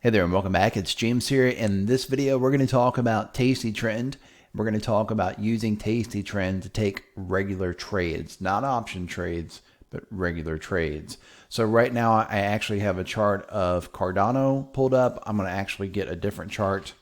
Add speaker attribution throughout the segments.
Speaker 1: Hey there and welcome back. It's James here. In this video, we're going to talk about Tasty Trend. We're going to talk about using Tasty Trend to take regular trades, not option trades, but regular trades. So right now I actually have a chart of Cardano pulled up. I'm going to actually get a different chart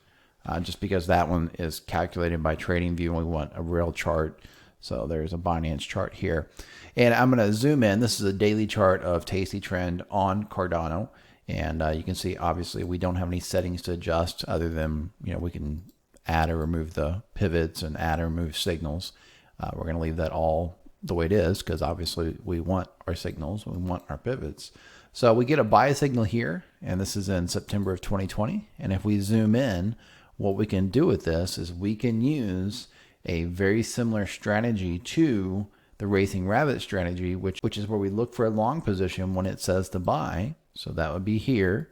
Speaker 1: just because that one is calculated by TradingView and we want a real chart. So there's a Binance chart here. And I'm going to zoom in. This is a daily chart of Tasty Trend on Cardano. And you can see, obviously, we don't have any settings to adjust other than, we can add or remove the pivots and add or remove signals. We're going to leave that all the way it is because obviously we want our signals, we want our pivots. So we get a buy signal here, and this is in September of 2020. And if we zoom in, what we can do with this is we can use a very similar strategy to the Racing Rabbit strategy, which is where we look for a long position when it says to buy. So that would be here.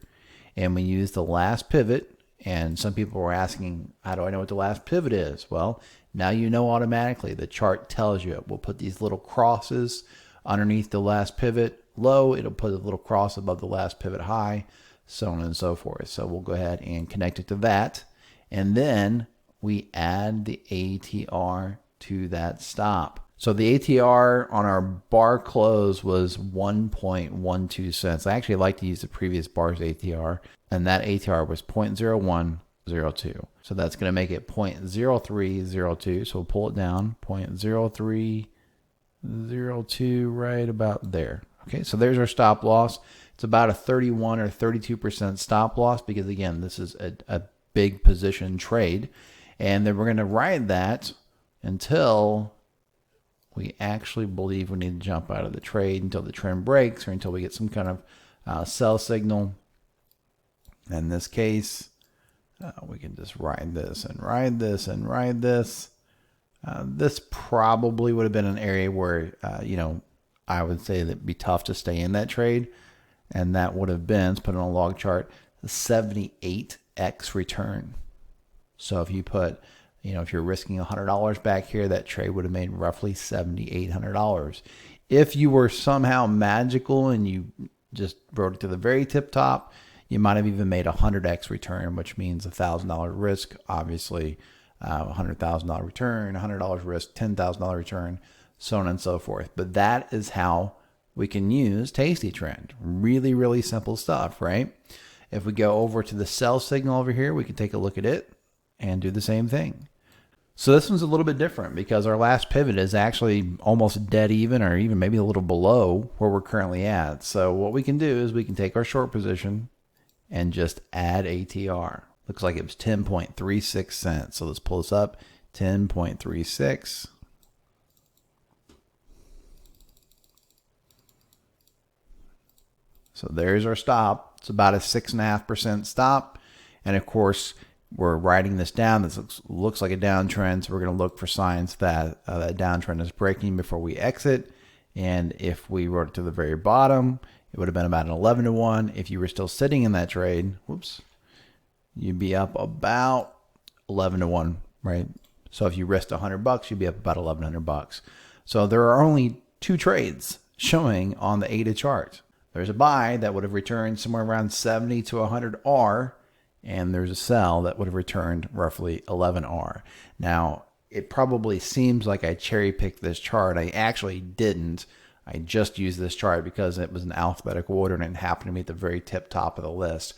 Speaker 1: And we use the last pivot. And some people were asking, how do I know what the last pivot is? Well, now you know automatically. The chart tells you. We'll put these little crosses underneath the last pivot low. It'll put a little cross above the last pivot high, so on and so forth. So we'll go ahead and connect it to that. And then we add the ATR to that stop. So the ATR on our bar close was 1.12 cents. I actually like to use the previous bar's ATR, and that ATR was 0.0102. So that's going to make it 0.0302. So we'll pull it down, 0.0302, right about there. Okay, so there's our stop loss. It's about a 31 or 32% stop loss because, again, this is a big position trade. And then we're going to ride that until we actually believe we need to jump out of the trade, until the trend breaks or until we get some kind of sell signal. In this case, we can just ride this and ride this and ride this. This probably would have been an area where, I would say that it'd be tough to stay in that trade. And that would have been, let's put it on a log chart, a 78x return. So if you put, if you're risking $100 back here, that trade would have made roughly $7,800. If you were somehow magical and you just rode it to the very tip top, you might have even made a 100x return, which means $1,000 risk, obviously, $100,000 return, $100 risk, $10,000 return, so on and so forth. But that is how we can use Tasty Trend. Really, really simple stuff, right? If we go over to the sell signal over here, we can take a look at it and do the same thing. So this one's a little bit different because our last pivot is actually almost dead even, or even maybe a little below where we're currently at. So what we can do is we can take our short position and just add ATR. Looks like it was 10.36 cents. So let's pull this up, 10.36. So there's our stop. It's about a 6.5% stop. And of course, we're writing this down. This looks like a downtrend, so we're going to look for signs that that downtrend is breaking before we exit. And if we wrote it to the very bottom, it would have been about an 11-to-1. If you were still sitting in that trade, you'd be up about 11-to-1, right? So if you risked $100, you'd be up about $1,100. So there are only two trades showing on the ADA chart. There's a buy that would have returned somewhere around 70 to 100 R. And there's a sell that would have returned roughly 11R. Now, it probably seems like I cherry-picked this chart. I actually didn't. I just used this chart because it was in alphabetical order and it happened to be at the very tip top of the list.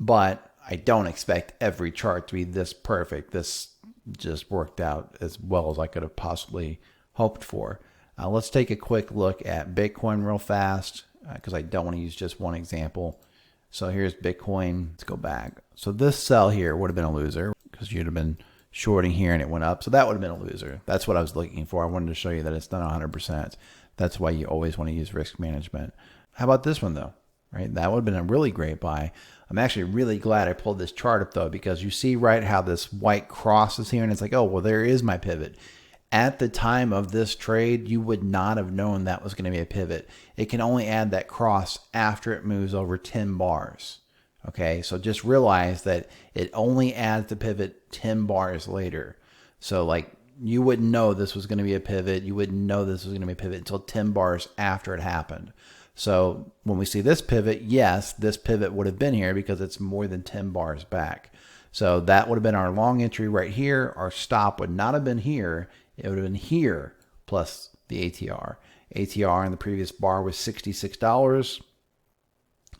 Speaker 1: But I don't expect every chart to be this perfect. This just worked out as well as I could have possibly hoped for. Let's take a quick look at Bitcoin real fast because I don't want to use just one example. So here's Bitcoin. Let's go back. So this sell here would have been a loser because you'd have been shorting here and it went up. So that would have been a loser. That's what I was looking for. I wanted to show you that it's not 100%. That's why you always want to use risk management. How about this one though? Right? That would have been a really great buy. I'm actually really glad I pulled this chart up though, because you see right how this white cross is here and it's like, oh, well, there is my pivot. At the time of this trade, you would not have known that was going to be a pivot. It can only add that cross after it moves over 10 bars. Okay, so just realize that it only adds the pivot 10 bars later. So like you wouldn't know this was going to be a pivot. You wouldn't know this was going to be a pivot until 10 bars after it happened. So when we see this pivot, yes, this pivot would have been here because it's more than 10 bars back. So that would have been our long entry right here. Our stop would not have been here. It would have been here plus the ATR. ATR in the previous bar was $66.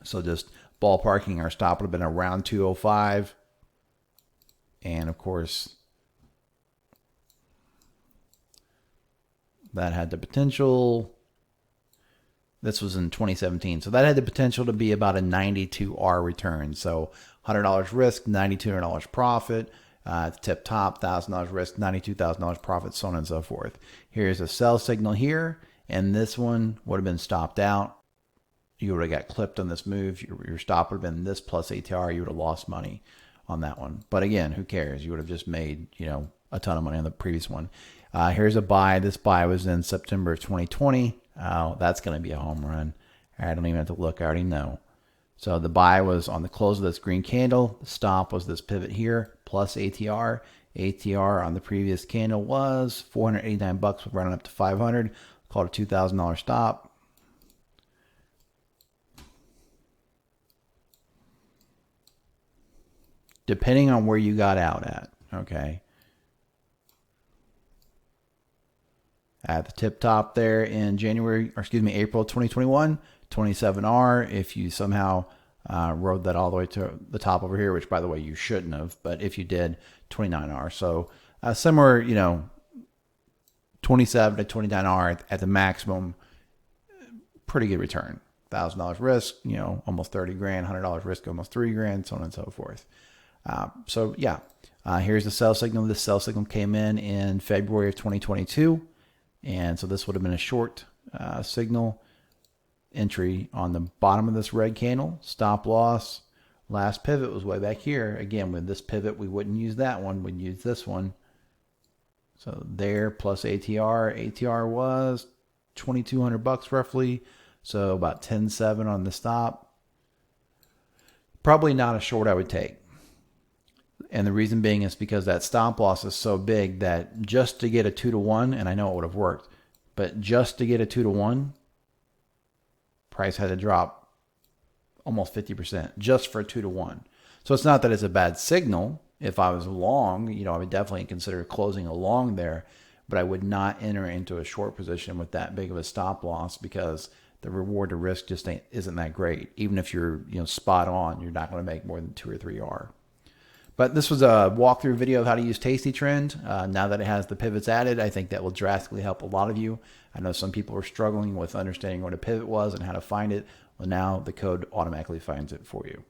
Speaker 1: So just ballparking, our stop would have been around 205. And of course, that had the potential. This was in 2017. So that had the potential to be about a 92R return. So $100 risk, $9,200 profit. At the tip top, $1,000 risk, $92,000 profit, so on and so forth. Here's a sell signal here. And this one would have been stopped out. You would have got clipped on this move. Your stop would have been this plus ATR. You would have lost money on that one. But again, who cares? You would have just made, a ton of money on the previous one. Here's a buy. This buy was in September of 2020. Oh, that's going to be a home run. I don't even have to look. I already know. So the buy was on the close of this green candle. The stop was this pivot here plus ATR. ATR on the previous candle was $489, running up to 500. Called a $2,000 stop. Depending on where you got out at, okay. At the tip top there in April 2021, 27R. If you somehow rode that all the way to the top over here, which by the way, you shouldn't have, but if you did, 29R. So somewhere, 27 to 29R at the maximum, pretty good return. $1,000 risk, almost 30 grand, $100 risk, almost 3 grand, so on and so forth. Here's the sell signal. This sell signal came in February of 2022. And so this would have been a short signal entry on the bottom of this red candle. Stop loss. Last pivot was way back here. Again, with this pivot, we wouldn't use that one. We'd use this one. So there plus ATR. ATR was $2,200 roughly. So about 10.7 on the stop. Probably not a short I would take. And the reason being is because that stop loss is so big that just to get a 2-to-1, and I know it would have worked, but just to get a 2-to-1, price had to drop almost 50% just for a 2-to-1. So it's not that it's a bad signal. If I was long, I would definitely consider closing a long there, but I would not enter into a short position with that big of a stop loss because the reward to risk just isn't that great. Even if you're spot on, you're not going to make more than 2 or 3R. But this was a walkthrough video of how to use Tasty Trend. Now that it has the pivots added, I think that will drastically help a lot of you. I know some people were struggling with understanding what a pivot was and how to find it. Well, now the code automatically finds it for you.